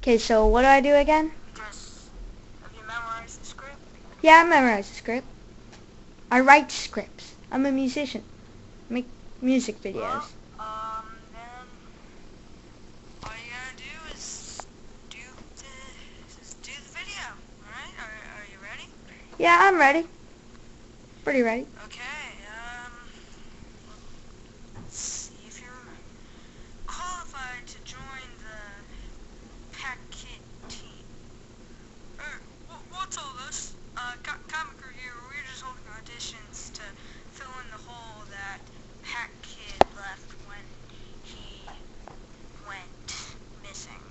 Okay, so what do I do again? Just, have you memorized the script? Yeah, I memorized the script. I write scripts. I'm a musician. I make music videos. Then all you gotta do is do the video. Alright? Are you ready? Yeah, I'm ready. Pretty ready. Okay, let's see if you're qualified to join the Pack Kid team. What's all this? Comic here, we're just holding auditions to fill in the hole that Pack Kid left when he went missing.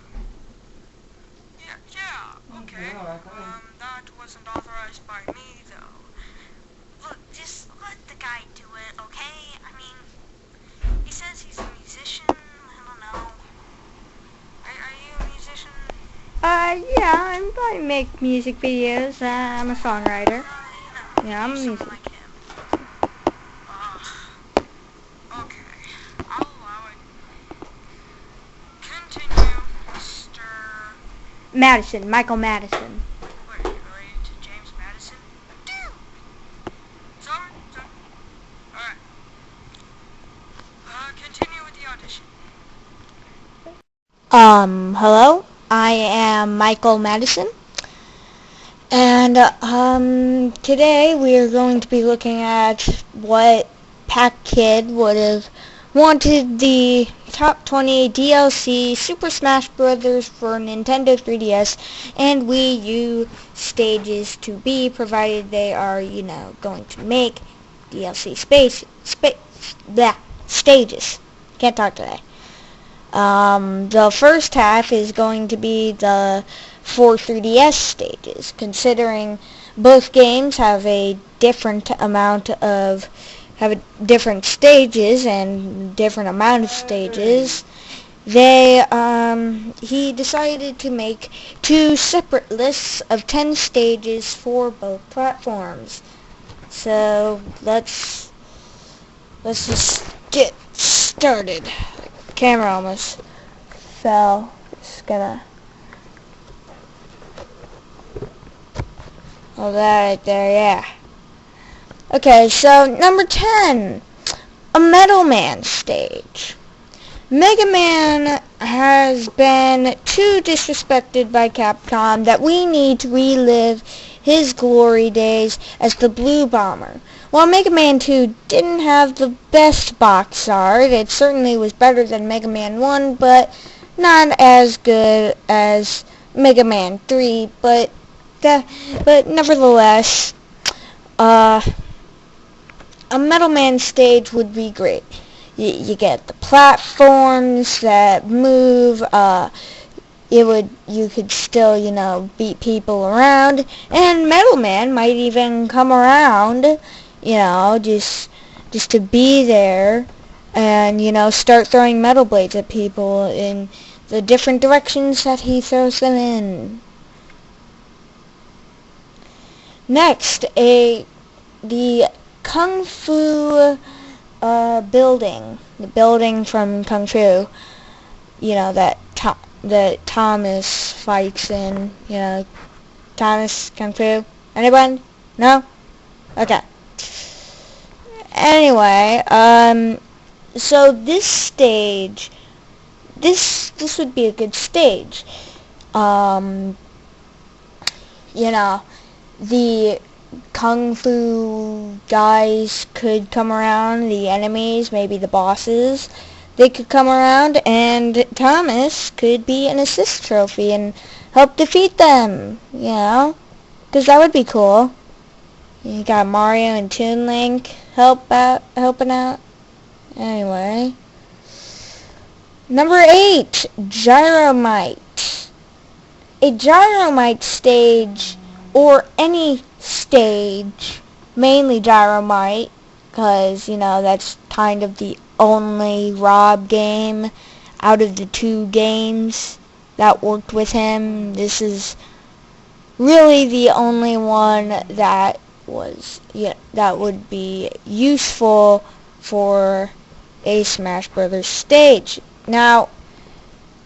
Yeah, okay. That wasn't authorized by me, though. Look, just let the guy do it, okay? I mean, he says he's a musician. I don't know. Are you a musician? Yeah, I make music videos. I'm a songwriter. Yeah, I'm a Someone musician. like him. Okay. I'll allow it. Continue, Mr. Madison, Michael Madison. What, are you related to James Madison? Sorry? Alright. Continue with the audition. Hello. I am Michael Madison. And, today we are going to be looking at what Pack Kid would have wanted the top 20 DLC Super Smash Bros. For Nintendo 3DS and Wii U stages to be, provided they are, going to make DLC stages. Can't talk today. The first half is going to be the 4 3DS stages, considering both games have a different different stages and different amount of stages. He decided to make two separate lists of 10 stages for both platforms. So let's just get started. Camera almost fell. Just gonna hold that right there, yeah. Okay, so number 10, a Metal Man stage. Mega Man has been too disrespected by Capcom that we need to relive his glory days as the Blue Bomber. While Mega Man 2 didn't have the best box art, it certainly was better than Mega Man 1, but not as good as Mega Man 3, but nevertheless, a Metal Man stage would be great. You get the platforms that move, you could still, beat people around, and Metal Man might even come around, just to be there and, start throwing metal blades at people in the different directions that he throws them in. Next, the Kung Fu building, the building from Kung Fu, that Thomas fights in, Thomas Kung Fu. Anyone? No? Okay. Anyway, so this stage, this would be a good stage. The Kung Fu guys could come around, the enemies, maybe the bosses, they could come around, and Thomas could be an assist trophy and help defeat them, because that would be cool. You got Mario and Toon Link helping out. Anyway. Number 8, Gyromite. A Gyromite stage, or any stage, mainly Gyromite, because, that's kind of the only Rob game out of the two games that worked with him. This is really the only one that would be useful for a Smash Brothers stage. Now,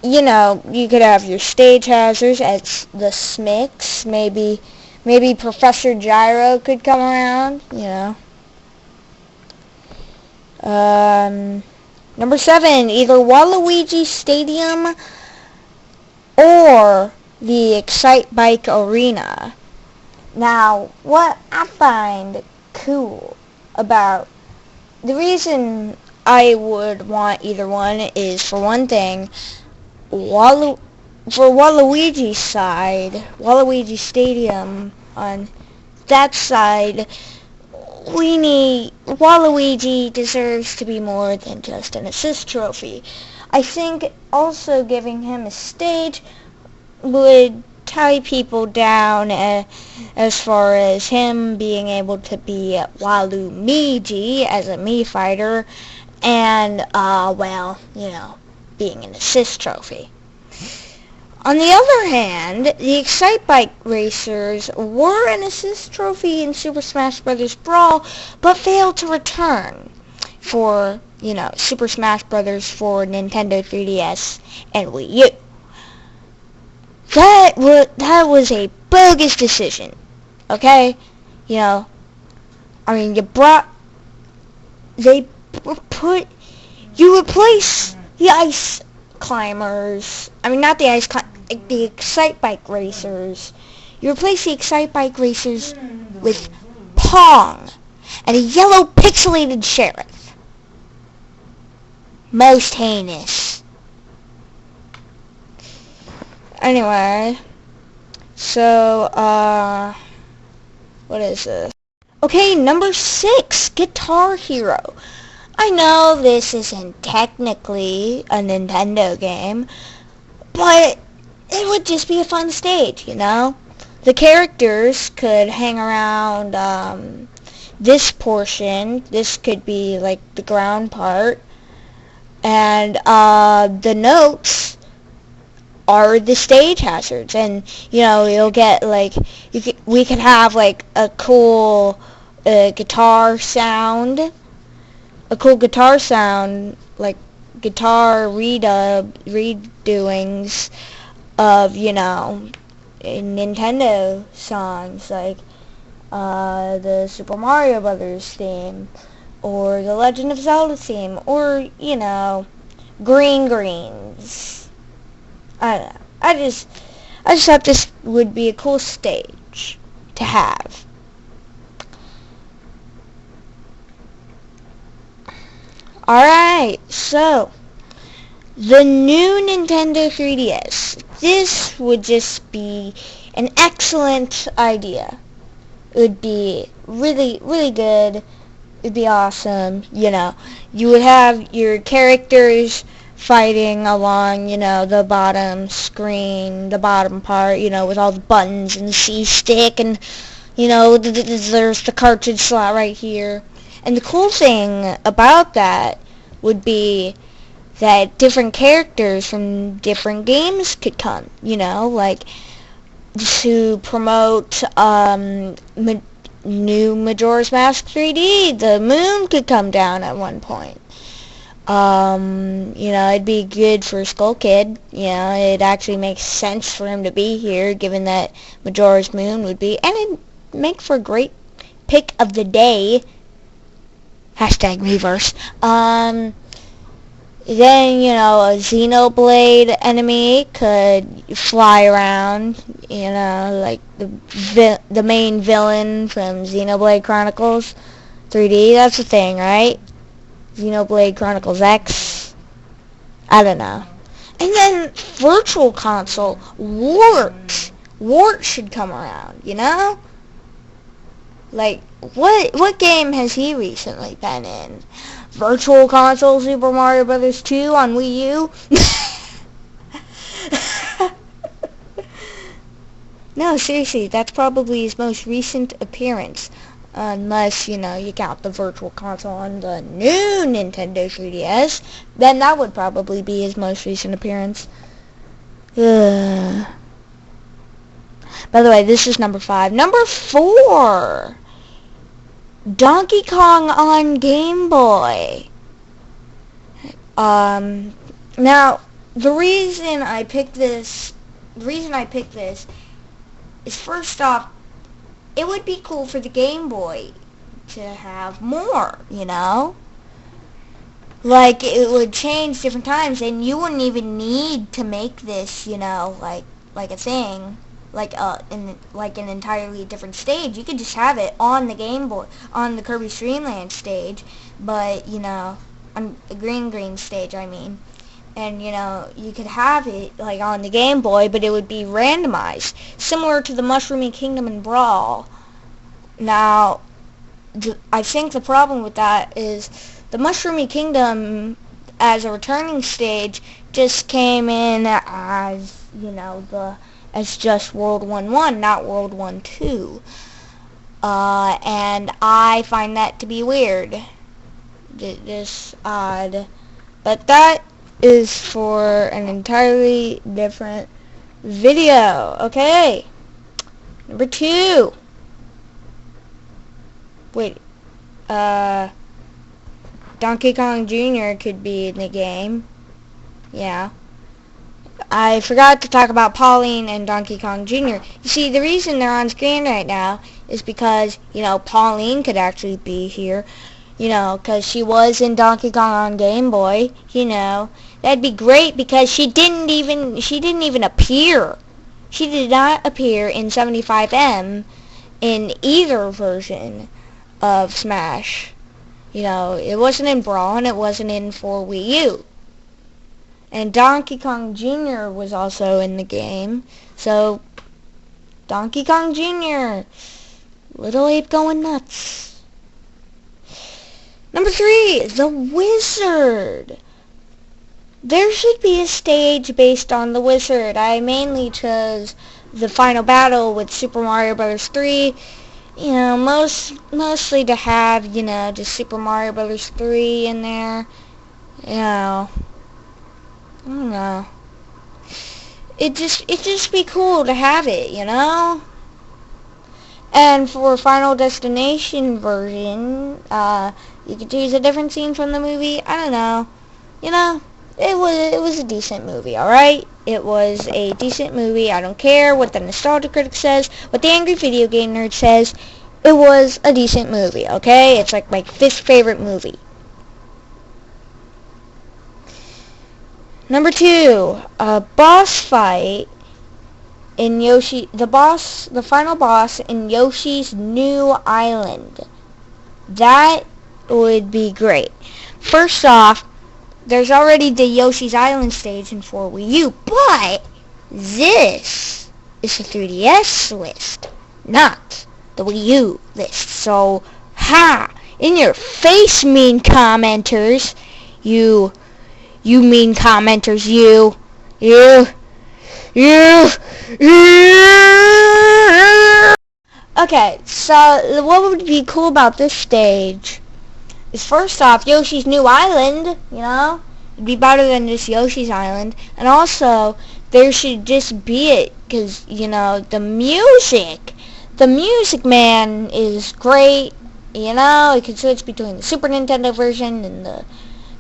you know, you could have your stage hazards as the Smicks. Maybe Professor Gyro could come around, you know. Number 7, either Waluigi Stadium or the Excite Bike Arena. Now, what I find cool about the reason I would want either one is, for one thing, for Waluigi's side, Waluigi Stadium on that side, Waluigi deserves to be more than just an assist trophy. I think also giving him a stage would tie people down as far as him being able to be Walumiji as a Mii fighter and, well, you know, being an assist trophy. On the other hand, the Excite Bike Racers were an assist trophy in Super Smash Bros. Brawl, but failed to return for, you know, Super Smash Bros. For Nintendo 3DS and Wii U. That was a bogus decision, okay? You know, I mean, you replace the Ice Climbers, I mean, not the Ice Climbers, the Excite Bike Racers. You replace the Excite Bike Racers with Pong and a yellow pixelated sheriff. Most heinous. Anyway, so, what is this? Okay, number 6, Guitar Hero. I know this isn't technically a Nintendo game, but it would just be a fun stage, you know? The characters could hang around this portion. This could be like the ground part. And the notes are the stage hazards. And, you know, you'll get like, we could have like a cool guitar sound. A cool guitar sound, like guitar redoings of, you know, Nintendo songs, like the Super Mario Brothers theme, or the Legend of Zelda theme, or, you know, Green Greens. I don't know. I just thought this would be a cool stage to have. Alright, so the new Nintendo 3DS. This would just be an excellent idea. It would be really, really good. It would be awesome. You know, you would have your characters fighting along, you know, the bottom screen, the bottom part, you know, with all the buttons and the C-stick, and, you know, there's the cartridge slot right here. And the cool thing about that would be that different characters from different games could come, you know, like to promote new Majora's Mask 3D. The moon could come down at one point. You know, it'd be good for Skull Kid. You know, it actually makes sense for him to be here, given that Majora's Moon would be, and it'd make for a great pick of the day. Hashtag reverse. Then, you know, a Xenoblade enemy could fly around, you know, like the main villain from Xenoblade Chronicles 3D. That's the thing, right? Xenoblade Chronicles X. I don't know. And then Virtual Console, Wart. Wart should come around, you know? Like, what game has he recently been in? Virtual Console Super Mario Bros. 2 on Wii U? No, seriously, that's probably his most recent appearance. Unless, you know, you count the Virtual Console on the new Nintendo 3DS. Then that would probably be his most recent appearance. By the way, this is number 5. Number 4! Donkey Kong on Game Boy. Now, the reason I picked this is, first off, it would be cool for the Game Boy to have more, you know? Like, it would change different times, and you wouldn't even need to make this, you know, like a thing, like an entirely different stage. You could just have it on the Game Boy, on the Kirby's Dream Land stage, but, you know, on the Green stage, I mean. And, you know, you could have it, like, on the Game Boy, but it would be randomized, similar to the Mushroomy Kingdom and Brawl. Now, I think the problem with that is the Mushroomy Kingdom, as a returning stage, just came in as, you know, as just World 1-1, not World 1-2. And I find that to be weird. Just odd. But that is for an entirely different video. Okay. Number 2. Wait. Donkey Kong Jr. could be in the game. Yeah. I forgot to talk about Pauline and Donkey Kong Jr. You see, the reason they're on screen right now is because, you know, Pauline could actually be here. You know, because she was in Donkey Kong on Game Boy, you know. That'd be great because she didn't even appear. She did not appear in 75M in either version of Smash. You know, it wasn't in Brawl and it wasn't in for Wii U. And Donkey Kong Jr. was also in the game. So, Donkey Kong Jr. Little Ape going nuts. Number 3, The Wizard. There should be a stage based on The Wizard. I mainly chose the final battle with Super Mario Bros. 3. You know, mostly to have, you know, just Super Mario Bros. 3 in there. You know, I don't know. It'd just be cool to have it, you know? And for Final Destination version, you could choose a different scene from the movie. I don't know. You know, it was a decent movie, alright? It was a decent movie. I don't care what the Nostalgia Critic says, what the Angry Video Game Nerd says. It was a decent movie, okay? It's like my 5th favorite movie. Number 2, a boss fight in the final boss in Yoshi's New Island. That would be great. First off, there's already the Yoshi's Island stage in 4 Wii U, but this is the 3DS list, not the Wii U list. So, in your face, mean commenters. You mean commenters, you. Okay, so what would be cool about this stage is, first off, Yoshi's New Island, you know? It'd be better than just Yoshi's Island. And also, there should just be it, because, you know, the music, man, is great. You know, you can switch between the Super Nintendo version and the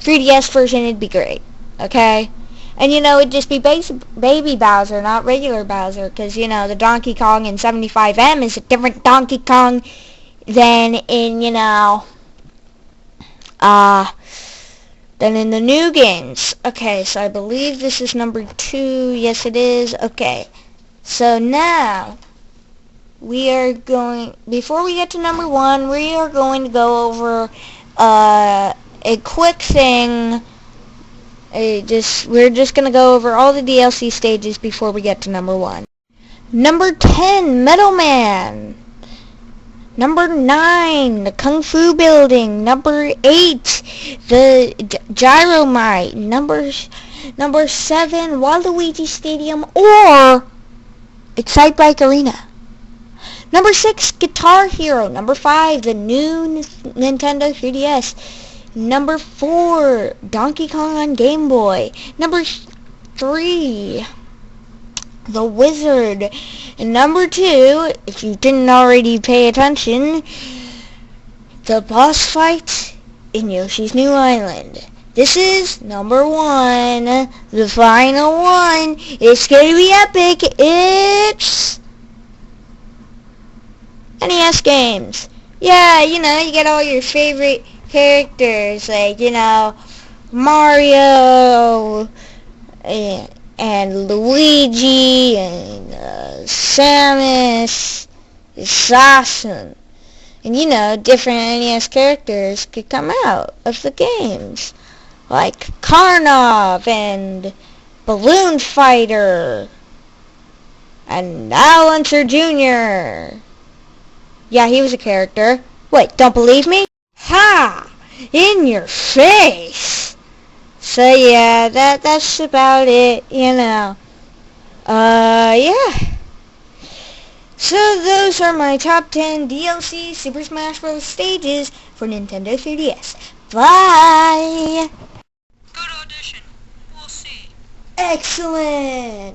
3DS version. It'd be great, okay? And, you know, it'd just be Baby Bowser, not regular Bowser, because, you know, the Donkey Kong in 75M is a different Donkey Kong than in, you know, than in the new games. Okay, so I believe this is number 2. Yes, it is. Okay, so now before we get to number 1, we are going to go over a quick thing. We're just going to go over all the DLC stages before we get to number 1. Number 10, Metal Man. Number 9, the Kung Fu Building. Number 8, the Gyromite. Number 7, Waluigi Stadium or Excitebike Arena. Number 6, Guitar Hero. Number 5, the new Nintendo 3DS. Number 4, Donkey Kong on Game Boy. Number 3, The Wizard. And number 2, if you didn't already pay attention, the boss fight in Yoshi's New Island. This is number 1, the final one. It's gonna be epic. It's NES games. Yeah, you get all your favorite characters, like, Mario, and Luigi, and Samus. It's awesome. And different NES characters could come out of the games, like Karnov and Balloon Fighter and Alan Jr. Yeah, he was a character. Wait, don't believe me? Ha! In your face! So yeah, that's about it, yeah. So those are my top 10 DLC Super Smash Bros. Stages for Nintendo 3DS. Bye! Good audition. We'll see. Excellent!